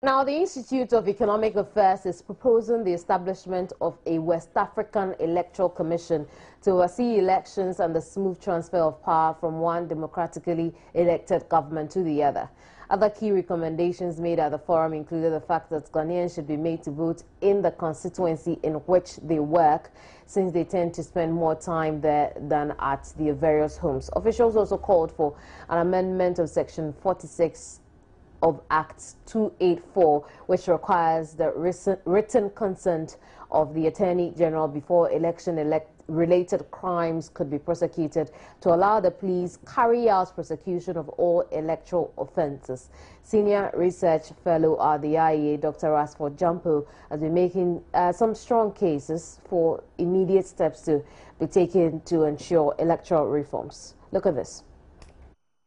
Now, the Institute of Economic Affairs is proposing the establishment of a West African Electoral Commission to oversee elections and the smooth transfer of power from one democratically elected government to the other. Other key recommendations made at the forum included the fact that Ghanaians should be made to vote in the constituency in which they work, since they tend to spend more time there than at their various homes. Officials also called for an amendment of Section 46 of Act 284, which requires the written consent of the Attorney General before election-related crimes could be prosecuted, to allow the police carry out prosecution of all electoral offences. Senior Research Fellow at the IEA, Dr. Rasford Jampo, has been making some strong cases for immediate steps to be taken to ensure electoral reforms. Look at this.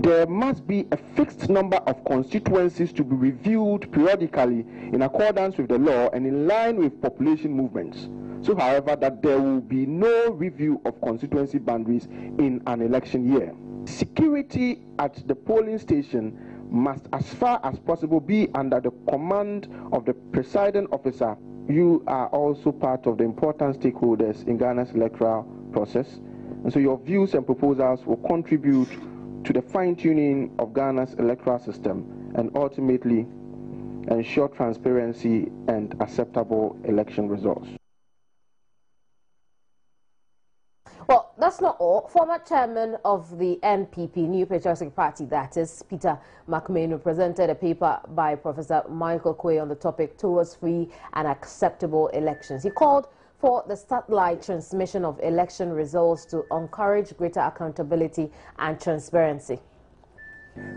There must be a fixed number of constituencies to be reviewed periodically in accordance with the law and in line with population movements. So, however, that there will be no review of constituency boundaries in an election year. Security at the polling station must, as far as possible, be under the command of the presiding officer. You are also part of the important stakeholders in Ghana's electoral process, and so your views and proposals will contribute to the fine-tuning of Ghana's electoral system and ultimately ensure transparency and acceptable election results. Well, that's not all. Former chairman of the NPP, New Patriotic Party, that is, Peter McMahon, presented a paper by Professor Michael Quay on the topic towards free and acceptable elections. He called for the satellite transmission of election results to encourage greater accountability and transparency.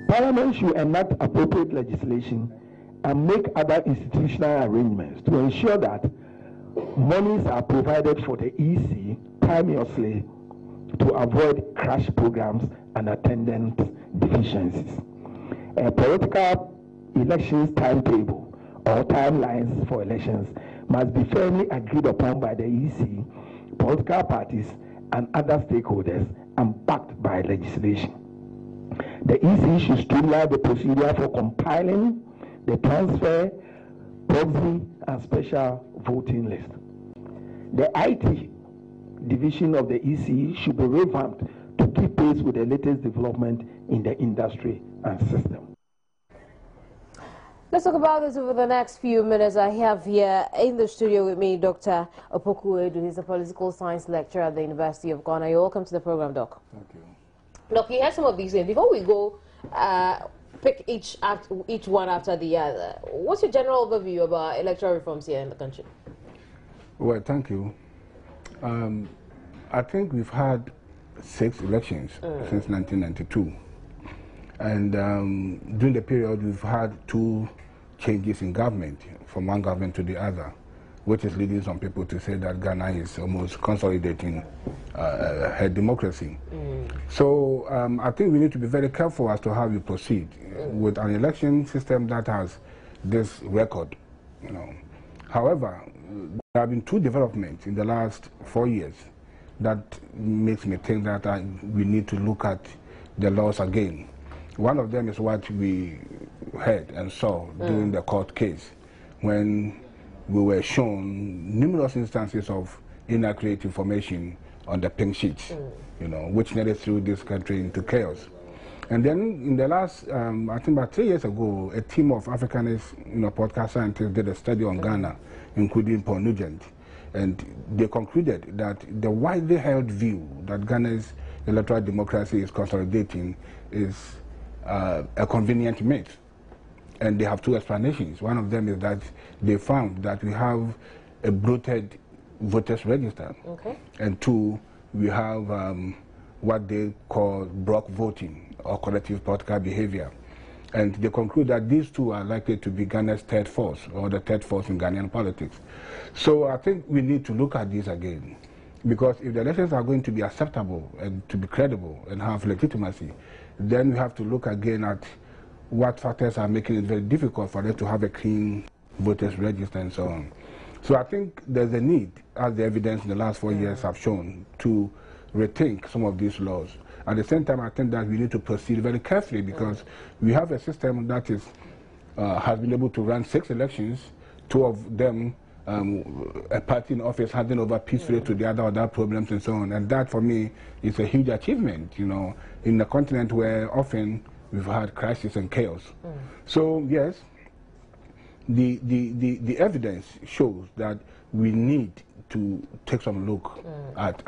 Parliament should enact appropriate legislation and make other institutional arrangements to ensure that monies are provided for the EC timeously to avoid crash programs and attendance deficiencies. A political elections timetable or timelines for elections must be firmly agreed upon by the EC, political parties, and other stakeholders, and backed by legislation. The EC should streamline the procedure for compiling the transfer, proxy, and special voting list. The IT division of the EC should be revamped to keep pace with the latest development in the industry and system. Let's talk about this over the next few minutes. I have here in the studio with me Dr. Opoku. He's a political science lecturer at the University of Ghana. You're welcome to the program, Doc. Thank you. Look, you heard some of these things. Before we go pick each one after the other, what's your general overview about electoral reforms here in the country? Well, thank you. I think we've had 6 elections since 1992. And during the period, we've had 2 changes in government, from one government to the other, which is leading some people to say that Ghana is almost consolidating her democracy. So I think we need to be very careful as to how we proceed with an election system that has this record. However, there have been 2 developments in the last 4 years that makes me think that we need to look at the laws again. One of them is what we heard and saw during the court case, when we were shown numerous instances of inaccurate information on the pink sheets, which nearly threw this country into chaos. And then in the last, I think about 3 years ago, a team of Africanist, podcast scientists did a study on Ghana, including Paul Nugent, and they concluded that the widely held view that Ghana's electoral democracy is consolidating is a convenient myth. And they have 2 explanations. One of them is that they found that we have a bloated voters register. And 2, we have what they call block voting or collective political behavior. And they conclude that these 2 are likely to be Ghana's third force, or the third force in Ghanaian politics. So I think we need to look at this again, because if the elections are going to be acceptable and to be credible and have legitimacy, then we have to look again at what factors are making it very difficult for them to have a clean voters register and so on. So I think there's a need, as the evidence in the last 4 years have shown, to rethink some of these laws. At the same time, I think that we need to proceed very carefully, because we have a system that is has been able to run 6 elections, 2 of them a party in office handing over peacefully to the other without problems and so on. And that, for me, is a huge achievement, you know, in a continent where often we've had crisis and chaos. So, yes, the evidence shows that we need to take some look at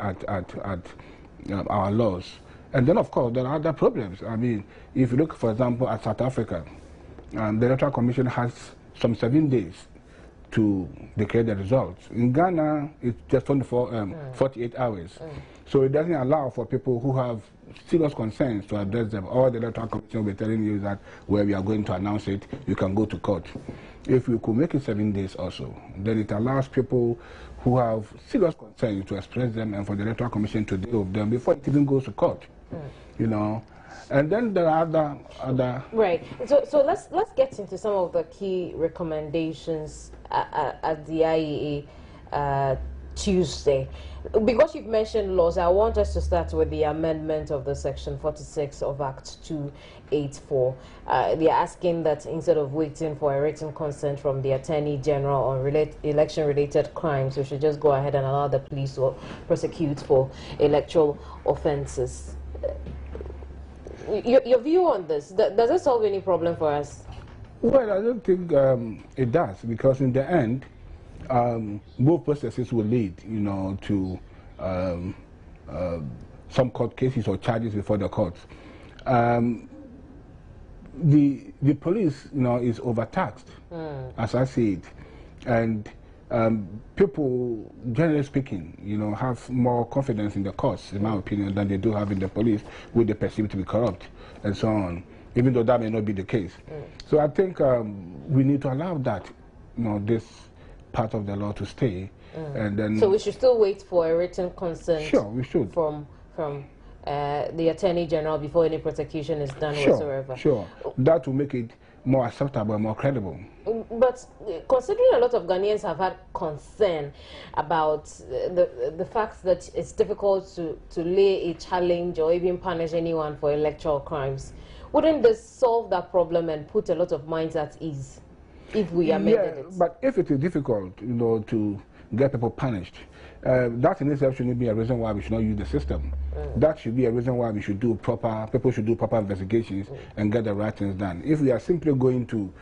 our laws. And then, of course, there are other problems. I mean, if you look, for example, at South Africa, the Electoral Commission has some 7 days to declare the results. In Ghana, it's just 48 hours. So it doesn't allow for people who have serious concerns to address them. All the Electoral Commission will be telling you that where we are going to announce it, you can go to court. If we could make it 7 days also, then it allows people who have serious concerns to express them and for the Electoral Commission to deal with them before it even goes to court. You know. And then there are other right. So let's get into some of the key recommendations at the IEA Tuesday. Because you've mentioned laws, I want us to start with the amendment of the Section 46 of Act 284. They're asking that instead of waiting for a written consent from the Attorney General on election-related crimes, we should just go ahead and allow the police to prosecute for electoral offences. Your view on this, does it solve any problem for us? Well, I don't think it does, because in the end, both processes will lead, you know, to some court cases or charges before the courts. The police, you know, is overtaxed, as I see it, and people, generally speaking, you know, have more confidence in the courts, in my opinion, than they do have in the police, which they perceive to be corrupt, and so on, even though that may not be the case. So I think we need to allow that, you know, this part of the law to stay, and then. So we should still wait for a written consent. Sure, we should. From the Attorney General before any prosecution is done whatsoever. Sure, that will make it more acceptable and more credible. But considering a lot of Ghanaians have had concern about the fact that it's difficult to lay a challenge or even punish anyone for electoral crimes, wouldn't this solve that problem and put a lot of minds at ease if we amended it? But if it is difficult, you know, to get people punished, that in itself shouldn't be a reason why we should not use the system. That should be a reason why we should do people should do proper investigations and get the right things done. If we are simply going to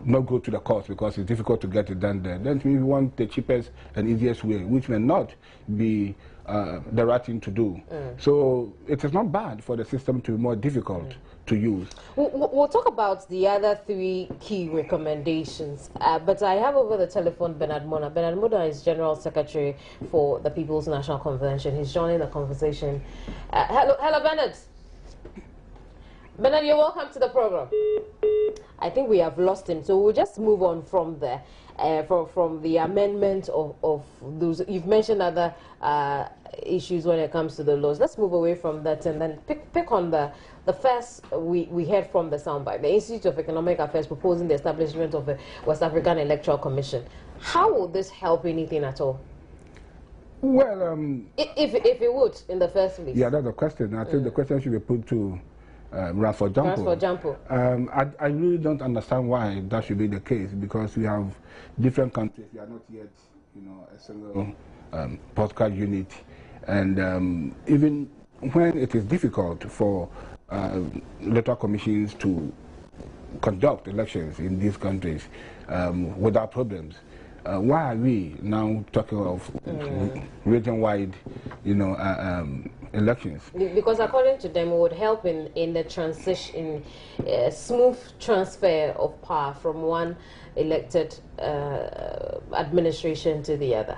not go to the courts because it's difficult to get it done there, then we want the cheapest and easiest way, which may not be the right thing to do. So it is not bad for the system to be more difficult to use. We'll talk about the other 3 key recommendations, but I have over the telephone Bernard Mona. Bernard Mona is General Secretary for the People's National Convention. He's joining the conversation. Hello, Bernard. Bernard, you're welcome to the program. I think we have lost him, so we'll just move on from there. From the amendment of those, you've mentioned other issues when it comes to the laws. Let's move away from that and then pick on the first we heard from the soundbite. The Institute of Economic Affairs proposing the establishment of a West African Electoral Commission. How will this help anything at all? Well, if it would, in the first place. Yeah, that's the question. I think the question should be put to Ransford Jampo. I really don't understand why that should be the case, because we have different countries. We are not yet, you know, a single postcard unit, and even when it is difficult for electoral commissions to conduct elections in these countries without problems, why are we now talking of region-wide, you know, elections? Because according to them, it would help in the transition, smooth transfer of power from one elected administration to the other.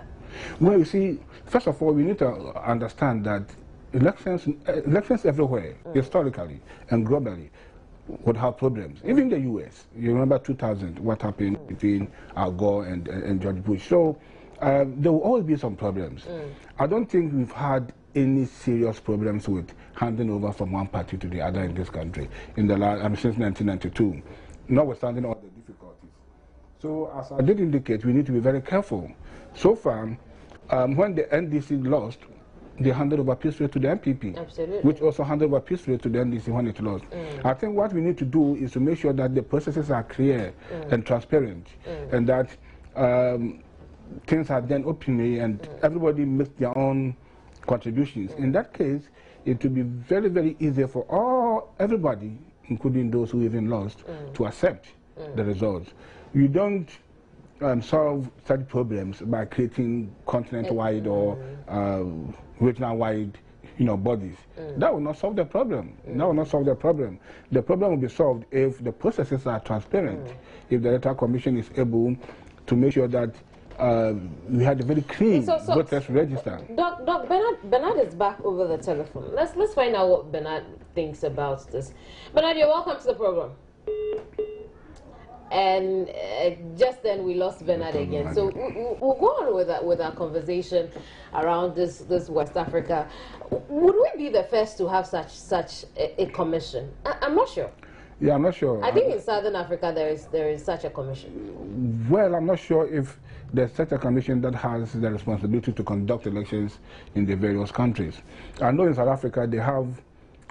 Well, you see, first of all, we need to understand that elections everywhere, historically and globally, would have problems. Even the U.S., you remember 2000, what happened between Al Gore and George Bush. So there will always be some problems. I don't think we've had any serious problems with handing over from one party to the other in this country in the last, since 1992, notwithstanding all the difficulties. So as I did indicate, we need to be very careful. So far, when the NDC lost, they handed over peacefully to the MPP, Absolutely. which also handed over peacefully to the NDC when it lost. I think what we need to do is to make sure that the processes are clear and transparent, and that things are done openly and everybody makes their own contributions. In that case, it will be very, very easy for everybody, including those who even lost, to accept the results. You don't solve such problems by creating continent-wide or regional-wide, bodies. That will not solve the problem. That will not solve the problem. The problem will be solved if the processes are transparent. If the Electoral Commission is able to make sure that we had a very clean voters register. Doc, Bernard is back over the telephone. Let's find out what Bernard thinks about this. Bernard, you're welcome to the program. And just then we lost Bernard again. So we'll go on with our conversation around this West Africa. Would we be the first to have such a commission? I'm not sure. Yeah, I'm not sure. I think in Southern Africa there is such a commission. Well, I'm not sure if there's such a commission that has the responsibility to conduct elections in the various countries. I know in South Africa they have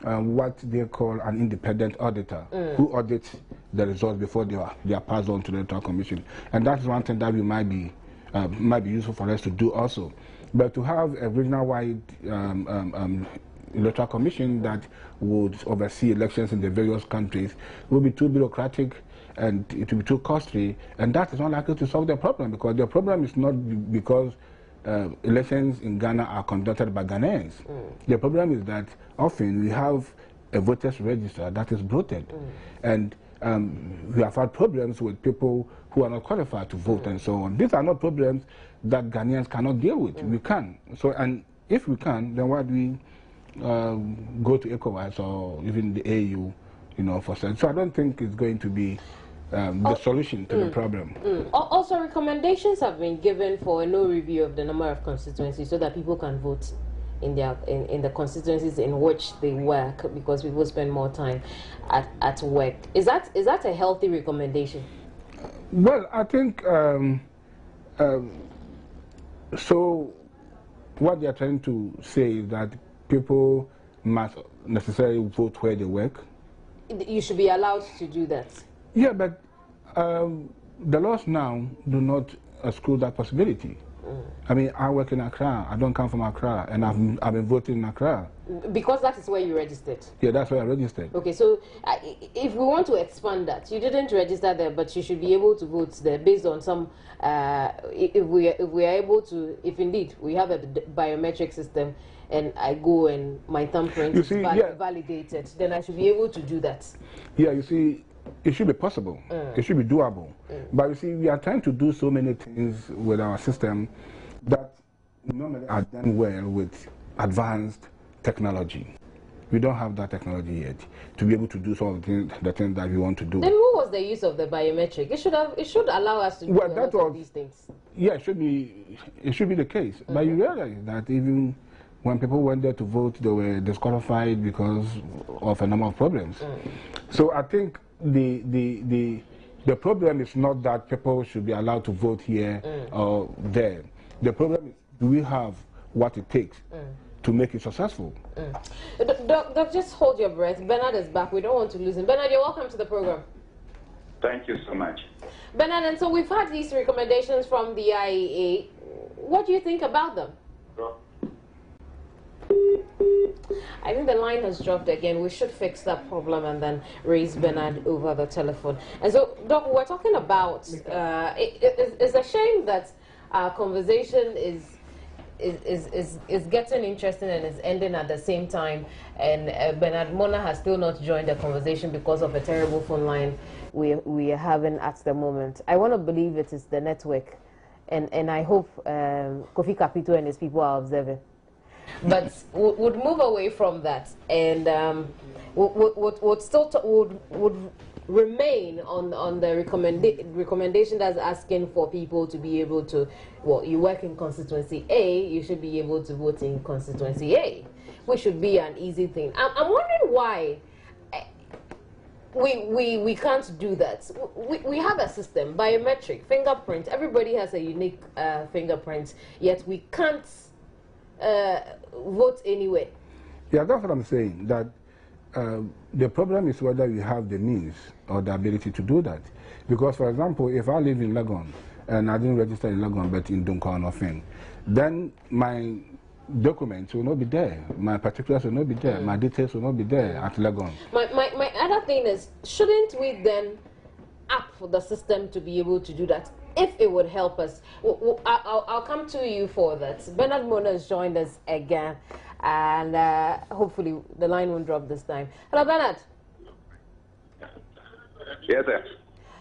what they call an independent auditor who audits the results before they are passed on to the Electoral Commission, and that's one thing that we might be useful for us to do also. But to have a regional-wide Electoral Commission that would oversee elections in the various countries will be too bureaucratic and it will be too costly, and that is not likely to solve the problem, because the problem is not because elections in Ghana are conducted by Ghanaians. The problem is that often we have a voters register that is bloated, and we have had problems with people who are not qualified to vote and so on. These are not problems that Ghanaians cannot deal with. We can. So, and if we can, then why do we go to ECOWAS or even the AU, for such? So I don't think it's going to be the solution to the problem. Also, recommendations have been given for a no review of the number of constituencies so that people can vote in the constituencies in which they work, because people spend more time at work. Is that a healthy recommendation? Well, I think so. What they are trying to say is that people must necessarily vote where they work. You should be allowed to do that. Yeah, but the laws now do not exclude that possibility. I mean, I work in Accra. I don't come from Accra, and I've been voting in Accra. Because that is where you registered? Yeah, that's where I registered. Okay, so if we want to expand that, you didn't register there, but you should be able to vote there based on some, if we are able to, if indeed we have a biometric system, and I go and my thumbprint is validated, then I should be able to do that. Yeah, you see, it should be possible. It should be doable. But you see, we are trying to do so many things with our system that normally are done well with advanced technology. We don't have that technology yet to be able to do some of the things that we want to do. Then what was the use of the biometric? It should allow us to do a lot of these things. Yeah, it should be the case. But you realize that even when people went there to vote, they were disqualified because of a number of problems. So I think the problem is not that people should be allowed to vote here or there. The problem is, do we have what it takes to make it successful? Doc, just hold your breath. Bernard is back. We don't want to lose him. Bernard, you're welcome to the program. Thank you so much. Bernard, and so we've had these recommendations from the IEA. What do you think about them? I think the line has dropped again. We should fix that problem and then raise Bernard over the telephone. And so, Doc, we're talking about, it's a shame that our conversation is getting interesting and is ending at the same time. And Bernard Mona has still not joined the conversation because of a terrible phone line we are having at the moment. I want to believe it is the network, and I hope Kofi Kapito and his people are observing. But would move away from that, and would remain on the recommendation that's asking for people to be able to, well, you work in constituency A, you should be able to vote in constituency A, which should be an easy thing. I'm wondering why we can't do that. We have a system, biometric, fingerprint. Everybody has a unique fingerprint, yet we can't vote anyway. Yeah, that's what I'm saying, that the problem is whether you have the means or the ability to do that. Because, for example, if I live in Legon and I didn't register in Legon but in Duncan or Feng, then my documents will not be there, my particulars will not be there, my details will not be there at Legon. My other thing is, shouldn't we then up the system to be able to do that, if it would help us? I'll come to you for that. Bernard Mona has joined us again, and hopefully the line won't drop this time. Hello, Bernard. Yes, sir.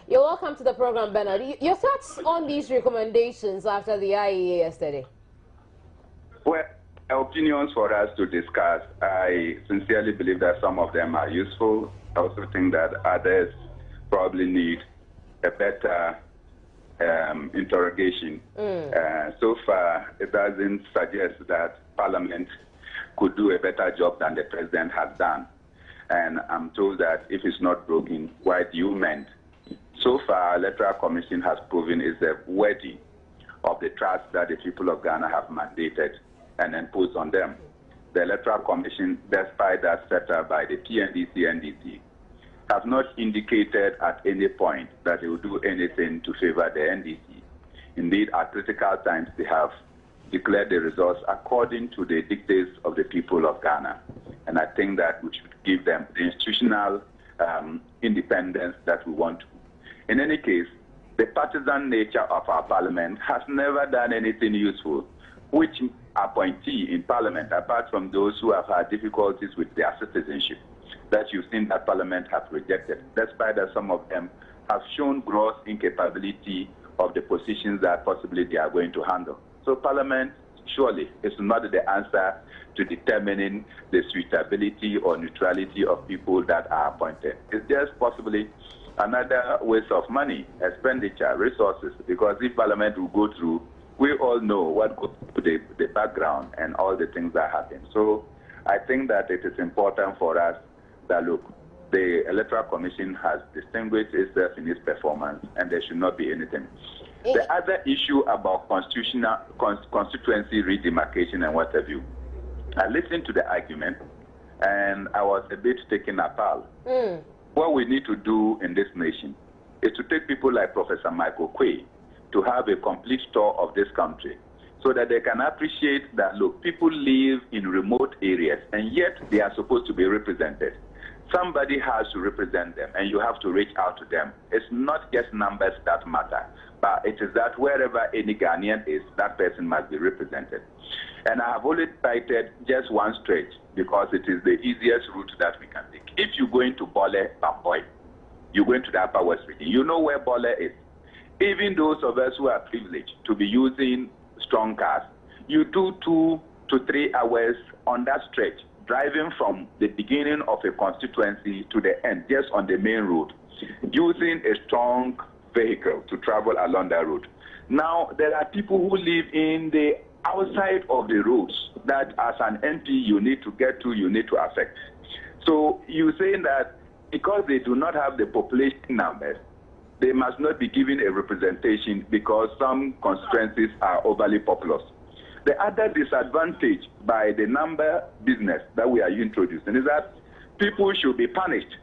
You're welcome to the program, Bernard. Your thoughts on these recommendations after the IEA yesterday? Well, opinions for us to discuss. I sincerely believe that some of them are useful. I also think that others probably need a better interrogation. So far, it doesn't suggest that Parliament could do a better job than the President has done. And I'm told that if it's not broken, why do you mend? So far, Electoral Commission has proven itself worthy of the trust that the people of Ghana have mandated and imposed on them. The Electoral Commission, despite that set up by the PNDC, NDC, have not indicated at any point that they will do anything to favor the NDC. Indeed, at critical times, they have declared the results according to the dictates of the people of Ghana. And I think that we should give them the institutional independence that we want. In any case, the partisan nature of our Parliament has never done anything useful. Which appointee in Parliament, apart from those who have had difficulties with their citizenship, that you've seen that Parliament have rejected, despite that some of them have shown gross incapability of the positions that possibly they are going to handle. So Parliament surely is not the answer to determining the suitability or neutrality of people that are appointed. It's just possibly another waste of money, expenditure, resources, because if Parliament will go through, we all know what goes to the background and all the things that happen. So I think that it is important for us that, look, the Electoral Commission has distinguished itself in its performance, and there should not be anything. The other issue about constituency redemarcation and what have you, I listened to the argument, and I was a bit taken apart. What we need to do in this nation is to take people like Professor Michael Quay to have a complete tour of this country so that they can appreciate that, look, people live in remote areas, and yet they are supposed to be represented. Somebody has to represent them, and you have to reach out to them. It's not just numbers that matter, but it is that wherever any Ghanaian is, that person must be represented. And I have only cited just one stretch because it is the easiest route that we can take. If you go into Bole, Bamboy, you go into the Upper West region, you know where Bole is. Even those of us who are privileged to be using strong cars, you do 2 to 3 hours on that stretch, driving from the beginning of a constituency to the end, just on the main road, using a strong vehicle to travel along that road. Now, there are people who live in the outside of the roads that as an MP you need to get to, you need to affect. So you're saying that because they do not have the population numbers, they must not be given a representation because some constituencies are overly populous. The other disadvantage by the number business that we are introducing is that people should be punished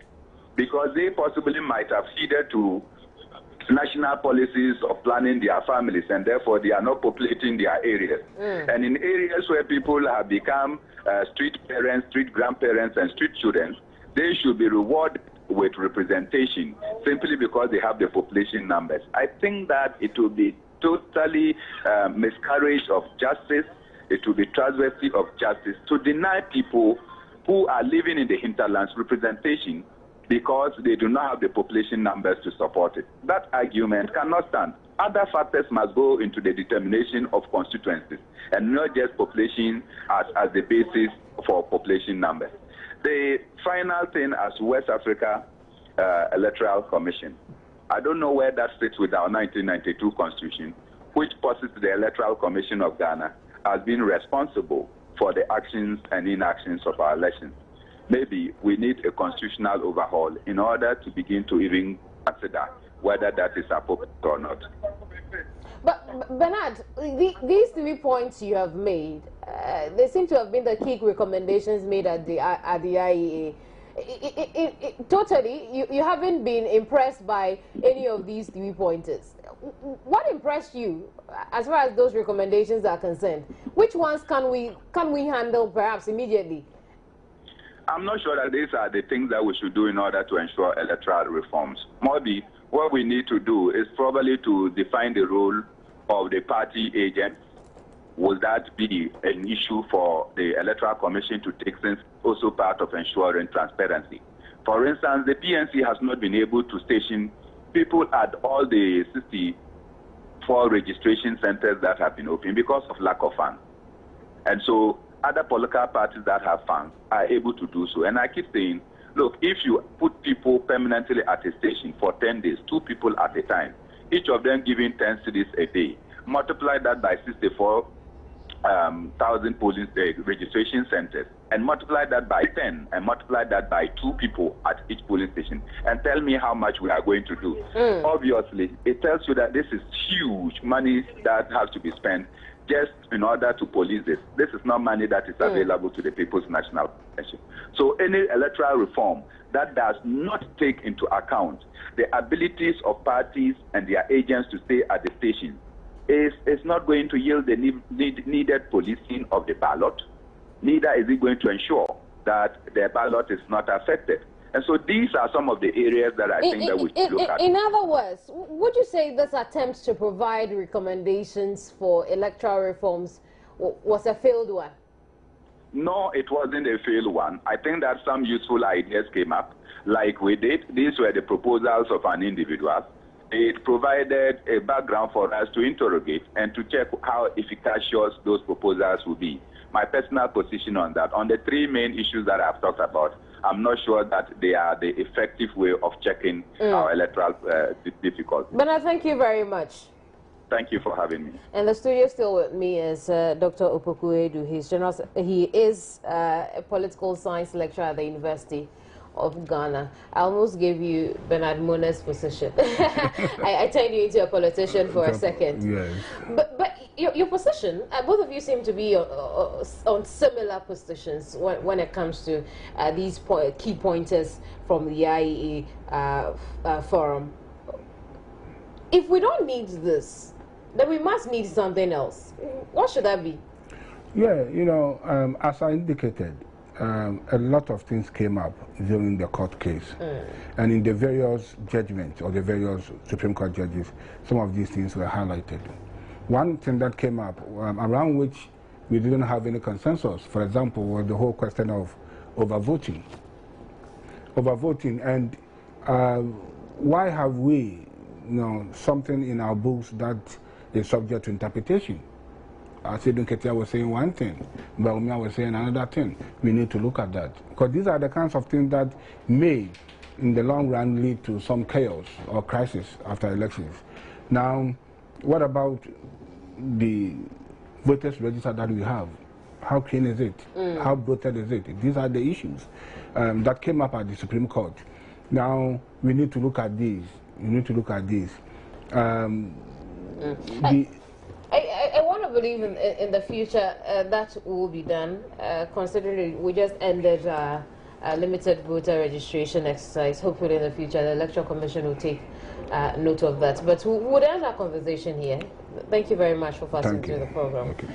because they possibly might have heeded to national policies of planning their families, and therefore they are not populating their areas. And in areas where people have become street parents, street grandparents, and street children, they should be rewarded with representation simply because they have the population numbers. I think that it will be totally miscarriage of justice. It will be travesty of justice to deny people who are living in the hinterlands representation because they do not have the population numbers to support it. That argument cannot stand. Other factors must go into the determination of constituencies and not just population as the basis for population numbers. The final thing as West Africa Electoral Commission, I don't know where that fits with our 1992 Constitution, which posits the Electoral Commission of Ghana as being responsible for the actions and inactions of our elections. Maybe we need a constitutional overhaul in order to begin to even consider whether that is appropriate or not. But Bernard, these 3 points you have made, they seem to have been the key recommendations made at the IEA. Totally, you haven't been impressed by any of these 3 pointers. What impressed you as far as those recommendations are concerned? Which ones can we handle perhaps immediately? I'm not sure that these are the things that we should do in order to ensure electoral reforms. Maybe what we need to do is probably to define the role of the party agents. Will that be an issue for the Electoral Commission to take, since also part of ensuring transparency? For instance, the PNC has not been able to station people at all the 64 registration centers that have been open because of lack of funds. And so other political parties that have funds are able to do so. And I keep saying, look, if you put people permanently at a station for 10 days, 2 people at a time, each of them giving 10 cedis a day, multiply that by 64,000 polling registration centers, and multiply that by 10, and multiply that by 2 people at each polling station, and tell me how much we are going to do. Obviously, it tells you that this is huge money that has to be spent just in order to police this. This is not money that is available to the People's National Convention. So any electoral reform that does not take into account the abilities of parties and their agents to stay at the station is not going to yield the needed policing of the ballot. Neither is it going to ensure that the ballot is not affected. And so these are some of the areas that I think that we should look at. In other words, would you say this attempt to provide recommendations for electoral reforms was a failed one? No, it wasn't a failed one. I think that some useful ideas came up, like we did. These were the proposals of an individual. It provided a background for us to interrogate and to check how efficacious those proposals will be. My personal position on that, on the 3 main issues that I've talked about, I'm not sure that they are the effective way of checking our electoral difficulties. But I thank you very much. Thank you for having me. And the studio still with me is Dr. Opoku-Edu. He is a political science lecturer at the University of Ghana. I almost gave you Bernard Mona's position. I turned you into a politician for a second. Yes. But your position, both of you seem to be on similar positions when it comes to these key pointers from the IEA forum. If we don't need this, then we must need something else. What should that be? Yeah, you know, as I indicated, a lot of things came up during the court case. And in the various judgments or the various Supreme Court judges, some of these things were highlighted. One thing that came up around which we didn't have any consensus, for example, was the whole question of overvoting. And why have we, something in our books that is subject to interpretation? Asidun Ketia was saying one thing, Baumia was saying another thing. We need to look at that. Because these are the kinds of things that may, in the long run, lead to some chaos or crisis after elections. Now, what about the voters register that we have? How clean is it? How bloated is it? These are the issues that came up at the Supreme Court. Now, we need to look at these. We need to look at these. I want to believe in the future that will be done, considering we just ended a limited voter registration exercise. Hopefully in the future the Electoral Commission will take note of that. But we'll end our conversation here. Thank you very much for passing through the program. Okay.